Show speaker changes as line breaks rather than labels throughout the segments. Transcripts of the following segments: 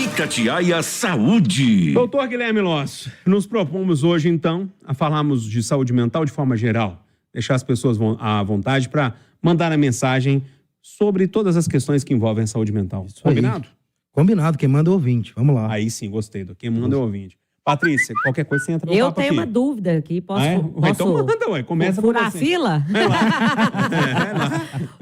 Itatiaia Saúde.
Doutor Guilherme Loss, nos propomos hoje, então, a falarmos de saúde mental de forma geral. Deixar as pessoas à vontade para mandar a mensagem sobre todas as questões que envolvem a saúde mental.
Isso
Combinado?
Aí. Combinado, quem manda é o ouvinte. Vamos lá.
Aí sim, gostei. Quem manda é o ouvinte. Patrícia, qualquer coisa você entra no
Eu
papo
tenho
aqui.
uma dúvida aqui. Posso?
Então manda, ué. Começa
furar a
você.
fila?
Vai lá.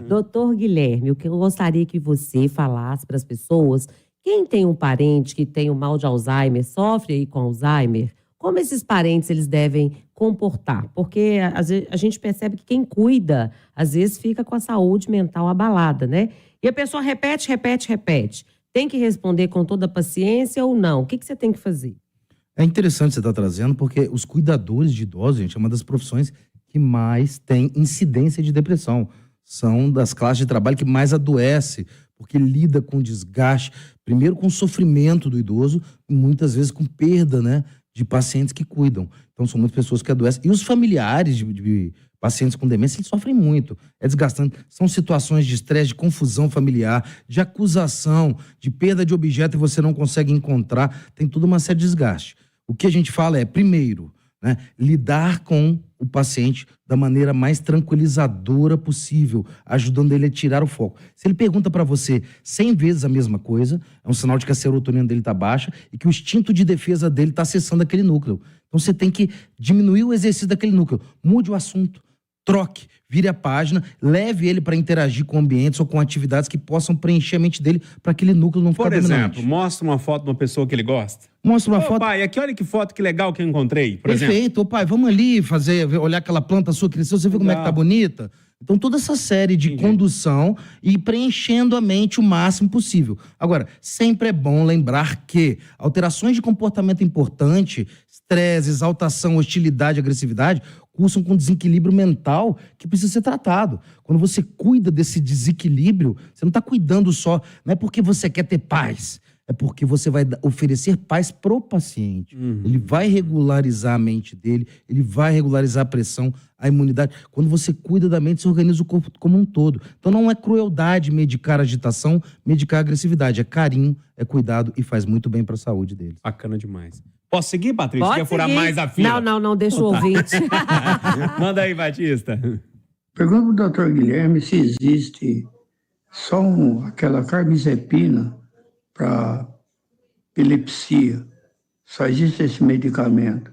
Doutor Guilherme, o que eu gostaria que você falasse para as pessoas, quem tem um parente que tem o mal de Alzheimer, sofre aí com Alzheimer, como esses parentes eles devem comportar? Porque às vezes, a gente percebe que quem cuida, às vezes, fica com a saúde mental abalada, né? E a pessoa repete. Tem que responder com toda a paciência ou não? O que você tem que fazer?
É interessante você estar trazendo, porque os cuidadores de idosos, gente, é uma das profissões que mais tem incidência de depressão. São das classes de trabalho que mais adoece, porque lida com desgaste, primeiro com o sofrimento do idoso, e muitas vezes com perda, né, de pacientes que cuidam. Então são muitas pessoas que adoecem. E os familiares de pacientes com demência, eles sofrem muito. É desgastante. São situações de estresse, de confusão familiar, de acusação, de perda de objeto e você não consegue encontrar. Tem toda uma série de desgaste. O que a gente fala é, primeiro, né, lidar com o paciente da maneira mais tranquilizadora possível, ajudando ele a tirar o foco. Se ele pergunta para você 100 vezes a mesma coisa, é um sinal de que a serotonina dele está baixa e que o instinto de defesa dele está acessando aquele núcleo. Então você tem que diminuir o exercício daquele núcleo. Mude o assunto, troque, vire a página, leve ele para interagir com ambientes ou com atividades que possam preencher a mente dele para aquele núcleo não ficar dominante.
Por exemplo, mostra uma foto de uma pessoa que ele gosta.
Mostra uma foto.
Pai, aqui olha que foto que legal que eu encontrei, por exemplo.
Perfeito. Ô pai, vamos ali olhar aquela planta sua que cresceu, você vê como é que tá bonita? Então toda essa série de condução e preenchendo a mente o máximo possível. Agora, sempre é bom lembrar que alterações de comportamento importante, estresse, exaltação, hostilidade, agressividade, cursam com desequilíbrio mental que precisa ser tratado. Quando você cuida desse desequilíbrio, você não está cuidando só, não é porque você quer ter paz, é porque você vai oferecer paz pro paciente. Ele vai regularizar a mente dele, ele vai regularizar a pressão, a imunidade. Quando você cuida da mente, você organiza o corpo como um todo. Então não é crueldade medicar agitação, medicar agressividade. É carinho, é cuidado e faz muito bem para a saúde dele.
Bacana demais. Posso seguir, Patrícia?
Pode
Quer furar
seguir.
mais a fila?
Não, deixa o ouvinte.
Manda aí, Batista.
Pergunta pro doutor Guilherme se existe só aquela carbamazepina para epilepsia. Só existe esse medicamento.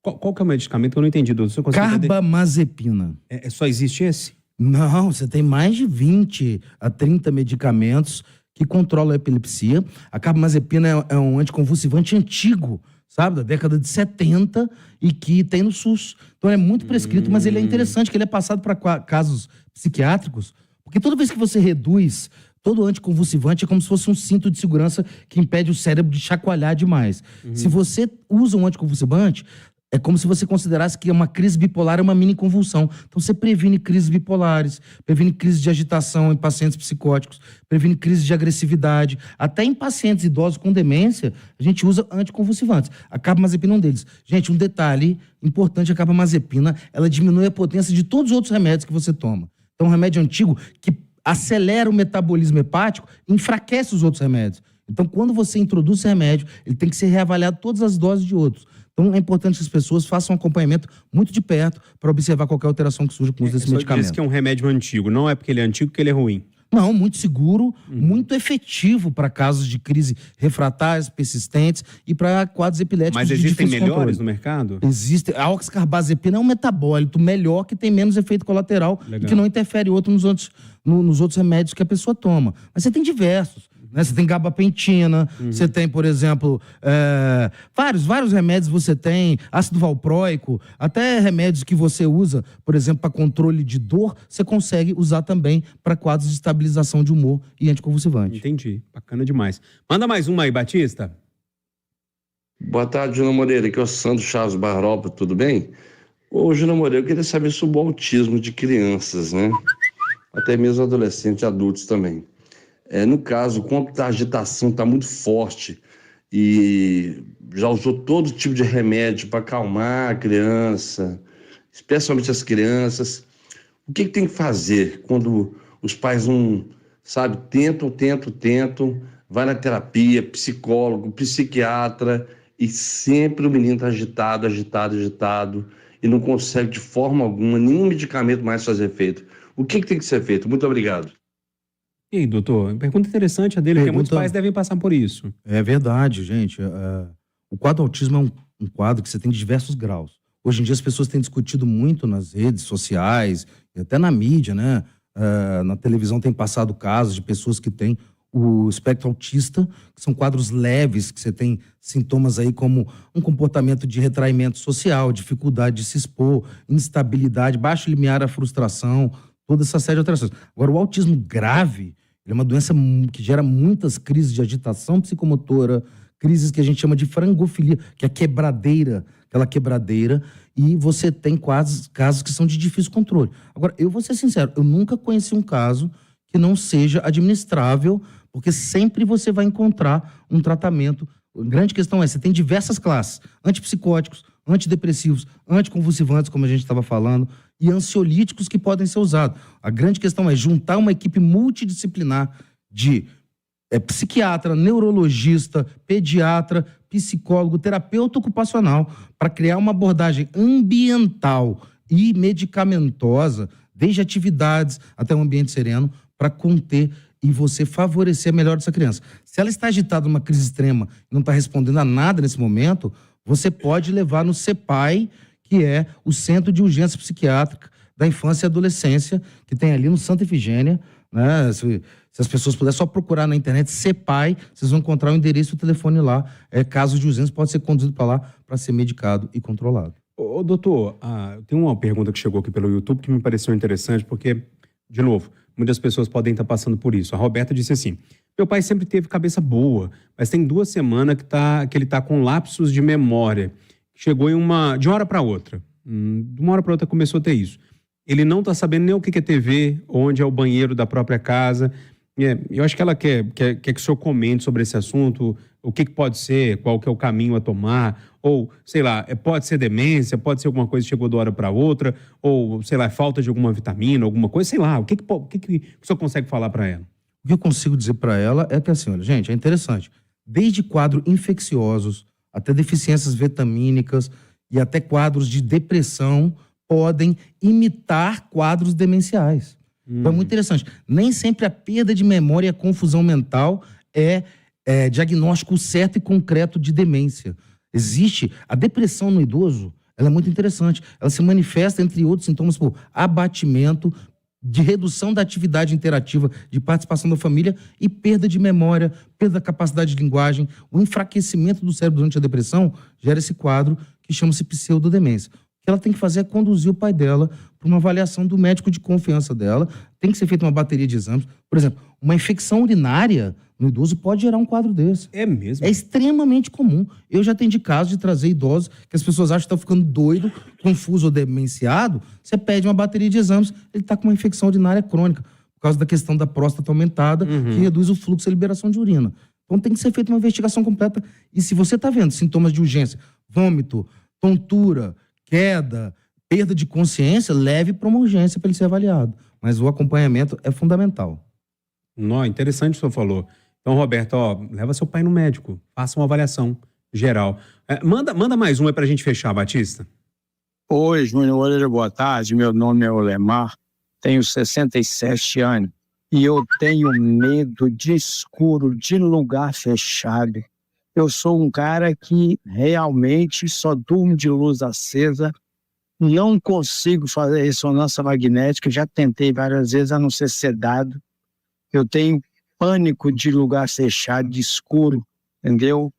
Qual que é o medicamento que eu não entendi, doutor?
Carbamazepina.
Só existe esse?
Não, você tem mais de 20 a 30 medicamentos que controlam a epilepsia. A carbamazepina é um anticonvulsivante antigo, sabe? Da década de 70 e que tem no SUS. Então é muito prescrito, mas ele é interessante que ele é passado para casos psiquiátricos, porque toda vez que você reduz todo anticonvulsivante é como se fosse um cinto de segurança que impede o cérebro de chacoalhar demais. Se você usa um anticonvulsivante, é como se você considerasse que uma crise bipolar é uma mini convulsão. Então você previne crises bipolares, previne crises de agitação em pacientes psicóticos, previne crises de agressividade. Até em pacientes idosos com demência, a gente usa anticonvulsivantes. A carbamazepina é um deles. Gente, um detalhe importante, a carbamazepina, ela diminui a potência de todos os outros remédios que você toma. Então, um remédio antigo que acelera o metabolismo hepático, enfraquece os outros remédios. Então, quando você introduz esse remédio, ele tem que ser reavaliado todas as doses de outros. Então, é importante que as pessoas façam um acompanhamento muito de perto para observar qualquer alteração que surja com o uso desse medicamento.
Diz que é um remédio antigo. Não é porque ele é antigo que ele é ruim.
Não, muito seguro, muito efetivo para casos de crise refratárias, persistentes e para quadros epiléticos.
Mas
de
existem
difícil
melhores
controle.
no mercado?
Existe. A oxcarbazepina é um metabólito melhor que tem menos efeito colateral e que não interfere nos outros remédios que a pessoa toma. Mas você tem diversos. Né? Você tem gabapentina, você tem, por exemplo, vários remédios você tem, ácido valproico, até remédios que você usa, por exemplo, para controle de dor, você consegue usar também para quadros de estabilização de humor e anticonvulsivante.
Entendi, bacana demais. Manda mais uma aí, Batista.
Boa tarde, Júnior Moreira, aqui é o Sandro Chaves Barropa, tudo bem? Ô, Júnior Moreira, eu queria saber sobre o autismo de crianças, né? Até mesmo adolescentes e adultos também. No caso, quando a agitação está muito forte e já usou todo tipo de remédio para acalmar a criança, especialmente as crianças, o que tem que fazer quando os pais não, sabe, tentam, vai na terapia, psicólogo, psiquiatra, e sempre o menino está agitado, e não consegue de forma alguma nenhum medicamento mais fazer efeito. O que tem que ser feito? Muito obrigado.
E aí, doutor? Pergunta interessante a dele, porque muitos pais devem passar por isso.
É verdade, gente. O quadro autismo é um quadro que você tem diversos graus. Hoje em dia as pessoas têm discutido muito nas redes sociais, e até na mídia, né? Na televisão tem passado casos de pessoas que têm o espectro autista, que são quadros leves, que você tem sintomas aí como um comportamento de retraimento social, dificuldade de se expor, instabilidade, baixo limiar à frustração, toda essa série de alterações. Agora, o autismo grave, ele é uma doença que gera muitas crises de agitação psicomotora, crises que a gente chama de frangofilia, que é aquela quebradeira, e você tem casos que são de difícil controle. Agora, eu vou ser sincero, eu nunca conheci um caso que não seja administrável, porque sempre você vai encontrar um tratamento. A grande questão é, você tem diversas classes, antipsicóticos, antidepressivos, anticonvulsivantes, como a gente estava falando, e ansiolíticos que podem ser usados. A grande questão é juntar uma equipe multidisciplinar de psiquiatra, neurologista, pediatra, psicólogo, terapeuta ocupacional, para criar uma abordagem ambiental e medicamentosa, desde atividades até um ambiente sereno, para conter e você favorecer a melhora dessa criança. Se ela está agitada numa crise extrema e não está respondendo a nada nesse momento, você pode levar no CEPAI, que é o Centro de Urgência Psiquiátrica da Infância e Adolescência, que tem ali no Santa Efigênia, né? Se as pessoas puderem só procurar na internet CEPAI, vocês vão encontrar o endereço e o telefone lá. Caso de urgência, pode ser conduzido para lá para ser medicado e controlado.
Ô, doutor, tem uma pergunta que chegou aqui pelo YouTube que me pareceu interessante, porque, de novo, muitas pessoas podem estar passando por isso. A Roberta disse assim: meu pai sempre teve cabeça boa, mas tem 2 semanas que ele está com lapsos de memória. Chegou de uma hora para outra. De uma hora para outra começou a ter isso. Ele não está sabendo nem o que é TV, onde é o banheiro da própria casa. Eu acho que ela quer que o senhor comente sobre esse assunto, o que pode ser, qual que é o caminho a tomar, ou, sei lá, pode ser demência, pode ser alguma coisa que chegou de uma hora para outra, ou, sei lá, falta de alguma vitamina, alguma coisa, sei lá, o que o senhor consegue falar para ela?
O que eu consigo dizer para ela é que, assim, olha, gente, é interessante. Desde quadros infecciosos, até deficiências vitamínicas e até quadros de depressão podem imitar quadros demenciais. Então é muito interessante. Nem sempre a perda de memória e a confusão mental é diagnóstico certo e concreto de demência. Existe a depressão no idoso, ela é muito interessante. Ela se manifesta, entre outros sintomas, por abatimento, de redução da atividade interativa, de participação da família e perda de memória, perda da capacidade de linguagem. O enfraquecimento do cérebro durante a depressão gera esse quadro que chama-se pseudodemência. O que ela tem que fazer é conduzir o pai dela para uma avaliação do médico de confiança dela. Tem que ser feita uma bateria de exames. Por exemplo, uma infecção urinária no idoso pode gerar um quadro desse.
É mesmo?
É extremamente comum. Eu já atendi casos de trazer idosos que as pessoas acham que estão ficando doido, confuso ou demenciado. Você pede uma bateria de exames, ele está com uma infecção urinária crônica, por causa da questão da próstata aumentada, que reduz o fluxo e a liberação de urina. Então tem que ser feita uma investigação completa. E se você está vendo sintomas de urgência, vômito, tontura, queda, perda de consciência, leve para uma urgência para ele ser avaliado. Mas o acompanhamento é fundamental.
Não, interessante o senhor falou. Então, Roberto, leva seu pai no médico, faça uma avaliação geral. Manda mais uma para a gente fechar, Batista.
Oi, Júnior Moreira, boa tarde. Meu nome é Olemar, tenho 67 anos e eu tenho medo de escuro, de lugar fechado. Eu sou um cara que realmente só durmo de luz acesa, não consigo fazer ressonância magnética, já tentei várias vezes a não ser sedado. Eu tenho pânico de lugar fechado, de escuro, entendeu?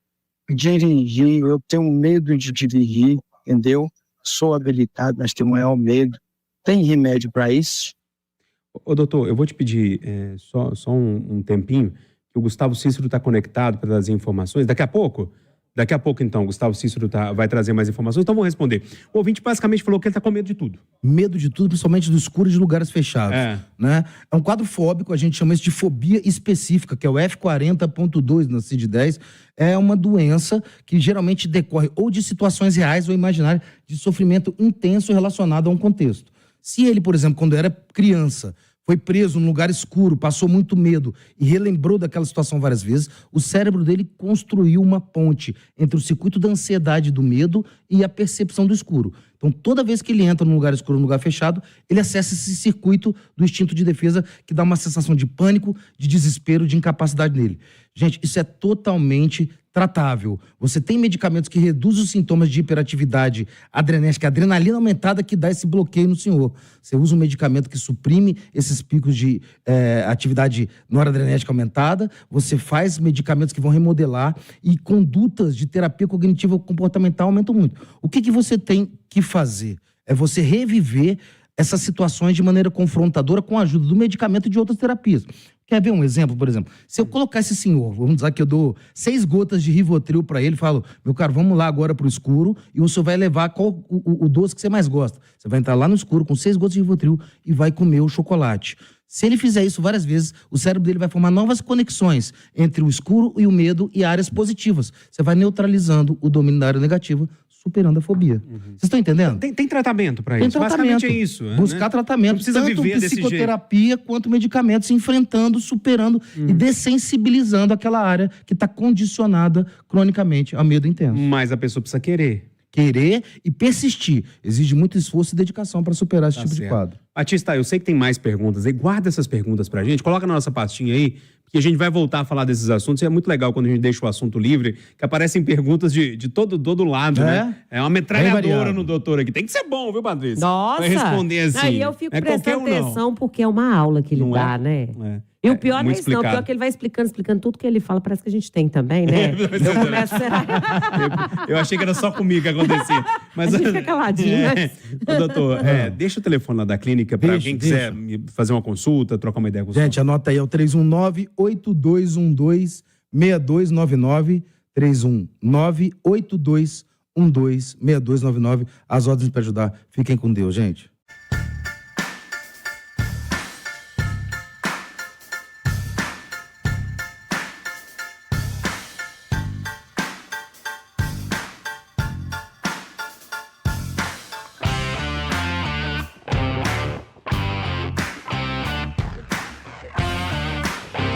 Dirigir, eu tenho medo de dirigir, entendeu? Sou habilitado, mas tenho o maior medo. Tem remédio para isso?
Ô, doutor, eu vou te pedir só um tempinho, que o Gustavo Cícero está conectado para trazer informações. Daqui a pouco, então, o Gustavo Cícero vai trazer mais informações. Então, vamos responder. O ouvinte basicamente falou que ele está com medo de tudo.
Medo de tudo, principalmente do escuro e de lugares fechados. Né? É um quadro fóbico, a gente chama isso de fobia específica, que é o F40.2 na CID-10. É uma doença que geralmente decorre ou de situações reais ou imaginárias de sofrimento intenso relacionado a um contexto. Se ele, por exemplo, quando era criança, foi preso num lugar escuro, passou muito medo e relembrou daquela situação várias vezes, o cérebro dele construiu uma ponte entre o circuito da ansiedade, do medo e a percepção do escuro. Então, toda vez que ele entra num lugar escuro, num lugar fechado, ele acessa esse circuito do instinto de defesa que dá uma sensação de pânico, de desespero, de incapacidade nele. Gente, isso é totalmente tratável. Você tem medicamentos que reduzem os sintomas de hiperatividade adrenérgica, adrenalina aumentada que dá esse bloqueio no senhor. Você usa um medicamento que suprime esses picos de atividade noradrenérgica aumentada, você faz medicamentos que vão remodelar e condutas de terapia cognitiva comportamental aumentam muito. O que você tem que fazer? É você reviver essas situações de maneira confrontadora com a ajuda do medicamento e de outras terapias. Quer ver um exemplo, por exemplo? Se eu colocar esse senhor, vamos dizer que eu dou 6 gotas de Rivotril para ele, falo, meu caro, vamos lá agora pro escuro e o senhor vai levar qual o doce que você mais gosta. Você vai entrar lá no escuro com 6 gotas de Rivotril e vai comer o chocolate. Se ele fizer isso várias vezes, o cérebro dele vai formar novas conexões entre o escuro e o medo e áreas positivas. Você vai neutralizando o domínio da área negativa, superando a fobia. Vocês estão entendendo?
Tem tratamento para
Tem
isso.
tratamento.
Basicamente é isso.
Buscar tratamento.
Não precisa
tanto
viver desse
psicoterapia quanto medicamentos, enfrentando, superando e dessensibilizando aquela área que está condicionada cronicamente ao medo intenso.
Mas a pessoa precisa querer.
Querer e persistir. Exige muito esforço e dedicação para superar esse tipo de
certo.
quadro.
Batista, eu sei que tem mais perguntas aí. Guarda essas perguntas pra gente. Coloca na nossa pastinha aí, porque a gente vai voltar a falar desses assuntos. E é muito legal quando a gente deixa o assunto livre, que aparecem perguntas de todo lado, né? É uma metralhadora no doutor aqui. Tem que ser bom, viu, Patrícia?
Nossa!
Vai responder assim.
Aí eu fico prestando
qualquer um, não.
atenção porque é uma aula que ele
Não
dá,
é?
né?
É.
E o pior não é
muito
isso, não. O pior
explicado.
é que ele vai explicando tudo que ele fala. Parece que a gente tem também, né? Eu começo a...
Eu achei que era só comigo que acontecia. Mas,
A gente fica caladinho, né?
Ô, doutor, deixa o telefone lá da clínica para
Deixa,
quem quiser fazer uma consulta, trocar uma ideia com o senhor.
Gente, anota aí, é o 319-8212-6299. 319-8212-6299. As ordens para ajudar. Fiquem com Deus, gente.